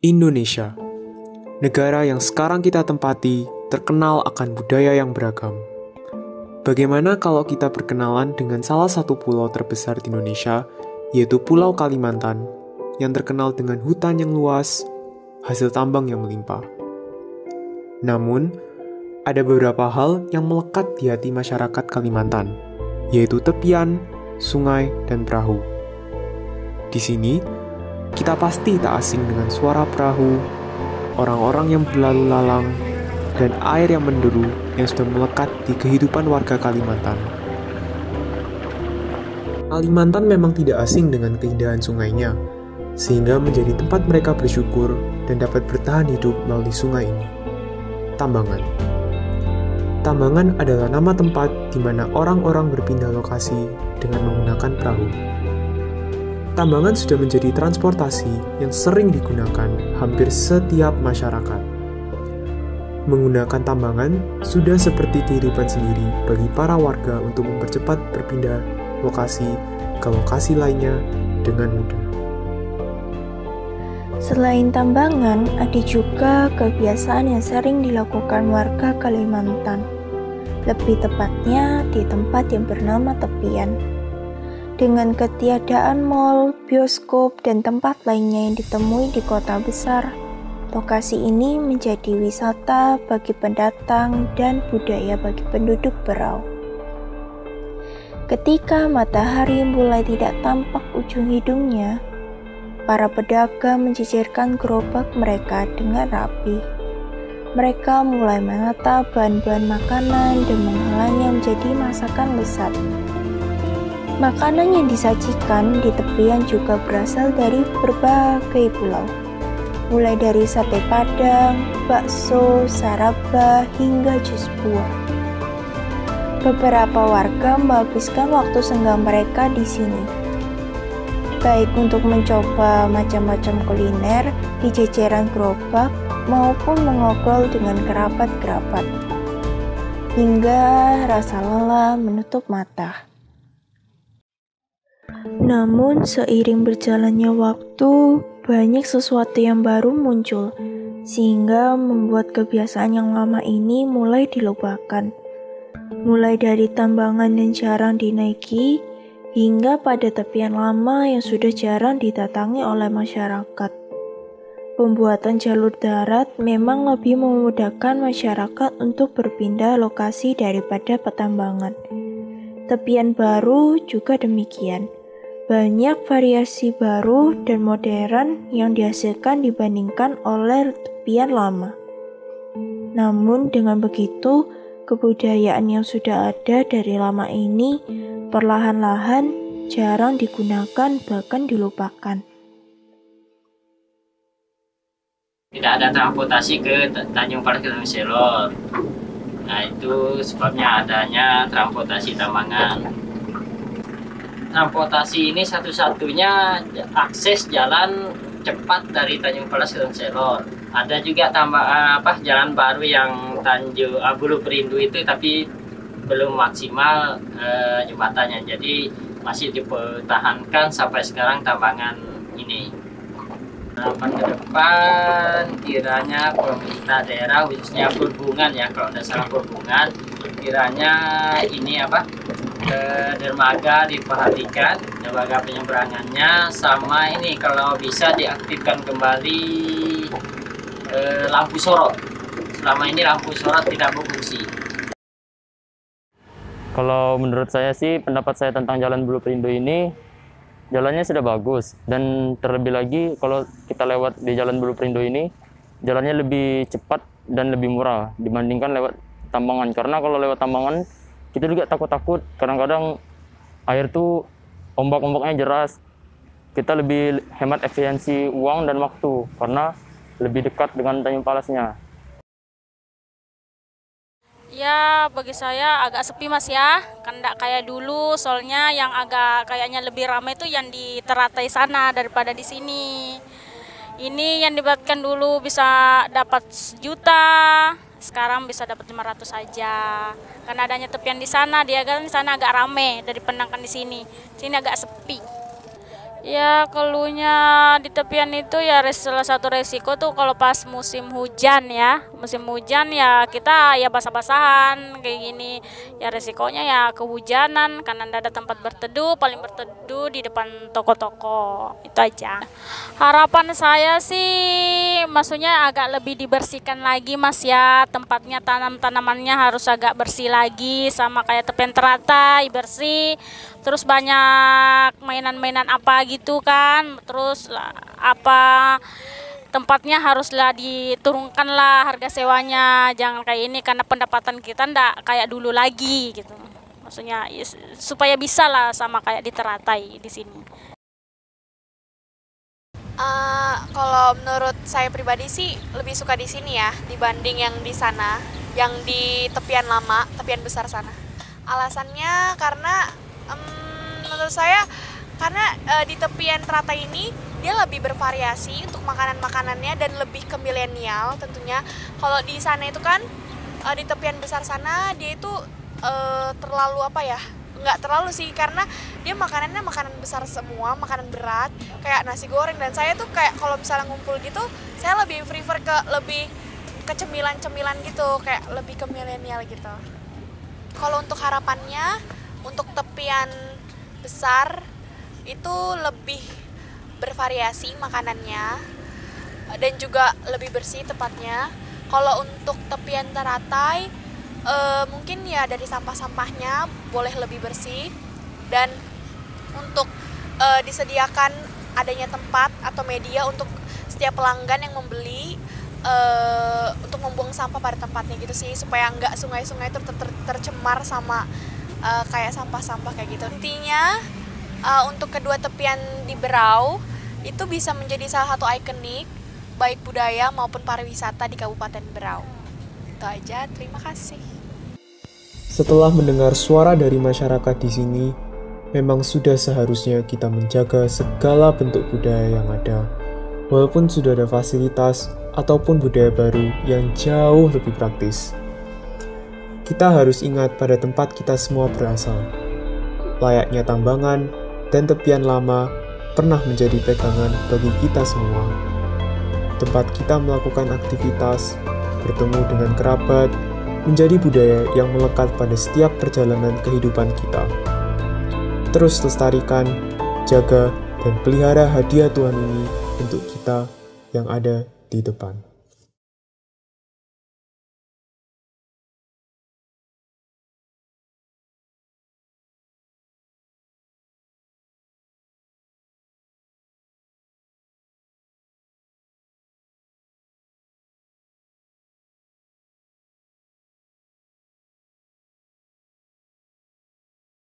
Indonesia, negara yang sekarang kita tempati, terkenal akan budaya yang beragam. Bagaimana kalau kita berkenalan dengan salah satu pulau terbesar di Indonesia, yaitu Pulau Kalimantan, yang terkenal dengan hutan yang luas, hasil tambang yang melimpah. Namun, ada beberapa hal yang melekat di hati masyarakat Kalimantan, yaitu tepian, sungai, dan perahu. Di sini, kita pasti tak asing dengan suara perahu, orang-orang yang berlalu lalang, dan air yang menderu yang sudah melekat di kehidupan warga Kalimantan. Kalimantan memang tidak asing dengan keindahan sungainya, sehingga menjadi tempat mereka bersyukur dan dapat bertahan hidup melalui sungai ini. Tambangan. Tambangan adalah nama tempat di mana orang-orang berpindah lokasi dengan menggunakan perahu. Tambangan sudah menjadi transportasi yang sering digunakan hampir setiap masyarakat. Menggunakan tambangan sudah seperti kehidupan sendiri bagi para warga untuk mempercepat berpindah lokasi ke lokasi lainnya dengan mudah. Selain tambangan, ada juga kebiasaan yang sering dilakukan warga Kalimantan. Lebih tepatnya di tempat yang bernama tepian. Dengan ketiadaan mal, bioskop, dan tempat lainnya yang ditemui di kota besar, lokasi ini menjadi wisata bagi pendatang dan budaya bagi penduduk Berau. Ketika matahari mulai tidak tampak ujung hidungnya, para pedagang menjejerkan gerobak mereka dengan rapi. Mereka mulai menata bahan-bahan makanan dan mengolahnya menjadi masakan lezat. Makanan yang disajikan di tepian juga berasal dari berbagai pulau, mulai dari sate padang, bakso, saraba, hingga jus buah. Beberapa warga menghabiskan waktu senggang mereka di sini, baik untuk mencoba macam-macam kuliner di jajaran gerobak maupun mengobrol dengan kerabat-kerabat, hingga rasa lelah menutup mata. Namun, seiring berjalannya waktu, banyak sesuatu yang baru muncul, sehingga membuat kebiasaan yang lama ini mulai dilupakan. Mulai dari tambangan yang jarang dinaiki, hingga pada tepian lama yang sudah jarang didatangi oleh masyarakat. Pembuatan jalur darat memang lebih memudahkan masyarakat untuk berpindah lokasi daripada petambangan. Tepian baru juga demikian. Banyak variasi baru dan modern yang dihasilkan dibandingkan oleh tepian lama. Namun dengan begitu, kebudayaan yang sudah ada dari lama ini perlahan-lahan jarang digunakan bahkan dilupakan. Tidak ada transportasi ke Tanjung Palas Gunung Selor. Nah, itu sebabnya adanya transportasi tambangan. Transportasi ini satu-satunya akses jalan cepat dari Tanjung Palas ke Selor. Ada juga jalan baru yang Tanjung Bulu Perindu itu, tapi belum maksimal jembatannya. Jadi masih dipertahankan sampai sekarang tambangan ini. Harapan ke depan kiranya pemerintah daerah khususnya perhubungan, ya kalau tidak salah perhubungan, kiranya ini dermaga diperhatikan, dermaga penyeberangannya, sama ini kalau bisa diaktifkan kembali lampu sorot. Selama ini lampu sorot tidak berfungsi. Kalau menurut saya sih, pendapat saya tentang Jalan Bulu Perindu ini, jalannya sudah bagus, dan terlebih lagi kalau kita lewat di Jalan Bulu Perindu ini, jalannya lebih cepat dan lebih murah dibandingkan lewat tambangan. Karena kalau lewat tambangan, kita juga takut-takut, kadang-kadang air tuh ombak-ombaknya deras. Kita lebih hemat efisiensi uang dan waktu karena lebih dekat dengan Tanjung Palasnya. Ya, bagi saya agak sepi mas ya, kan enggak kayak dulu, soalnya yang agak kayaknya lebih ramai itu yang di teratai sana daripada di sini. Ini yang dibuatkan dulu bisa dapat 1 juta, sekarang bisa dapat 500 saja. Karena adanya tepian di sana, dia kan di sana agak ramai dari penangkan di sini. Sini agak sepi. Ya, keluhnya di tepian itu ya salah satu resiko tuh kalau pas musim hujan ya. Musim hujan ya kita ya basah-basahan kayak gini. Ya resikonya ya kehujanan karena tidak ada tempat berteduh, paling berteduh di depan toko-toko. Itu aja. Harapan saya sih maksudnya agak lebih dibersihkan lagi Mas ya. Tempatnya tanamannya harus agak bersih lagi sama kayak tepian teratai, bersih. Terus banyak mainan-mainan apa gitu kan, terus apa tempatnya haruslah diturunkan lah harga sewanya, jangan kayak ini karena pendapatan kita ndak kayak dulu lagi gitu. Maksudnya supaya bisa lah sama kayak di Teratai di sini. Kalau menurut saya pribadi sih lebih suka di sini ya dibanding yang di sana, yang di tepian lama, tepian besar sana. Alasannya karena menurut saya karena di tepian Teratai ini dia lebih bervariasi untuk makanan-makanannya dan lebih ke milenial tentunya. Kalau di sana itu kan di tepian besar sana dia itu terlalu apa ya? Nggak terlalu sih karena dia makanannya makanan besar semua, makanan berat kayak nasi goreng, dan saya tuh kayak kalau misalnya ngumpul gitu saya lebih prefer lebih ke cemilan-cemilan gitu, kayak lebih ke milenial gitu. Kalau untuk harapannya untuk tepian besar itu lebih bervariasi makanannya dan juga lebih bersih tempatnya. Kalau untuk tepian Teratai mungkin ya dari sampah-sampahnya boleh lebih bersih, dan untuk disediakan adanya tempat atau media untuk setiap pelanggan yang membeli untuk membuang sampah pada tempatnya gitu sih, supaya nggak sungai-sungai itu tercemar sama kayak sampah-sampah kayak gitu. Intinya untuk kedua tepian di Berau itu bisa menjadi salah satu ikonik baik budaya maupun pariwisata di Kabupaten Berau. Itu aja, terima kasih. Setelah mendengar suara dari masyarakat di sini, memang sudah seharusnya kita menjaga segala bentuk budaya yang ada, walaupun sudah ada fasilitas ataupun budaya baru yang jauh lebih praktis. Kita harus ingat pada tempat kita semua berasal. Layaknya tambangan dan tepian lama pernah menjadi pegangan bagi kita semua. Tempat kita melakukan aktivitas, bertemu dengan kerabat, menjadi budaya yang melekat pada setiap perjalanan kehidupan kita. Terus lestarikan, jaga, dan pelihara hadiah Tuhan ini untuk kita yang ada di depan.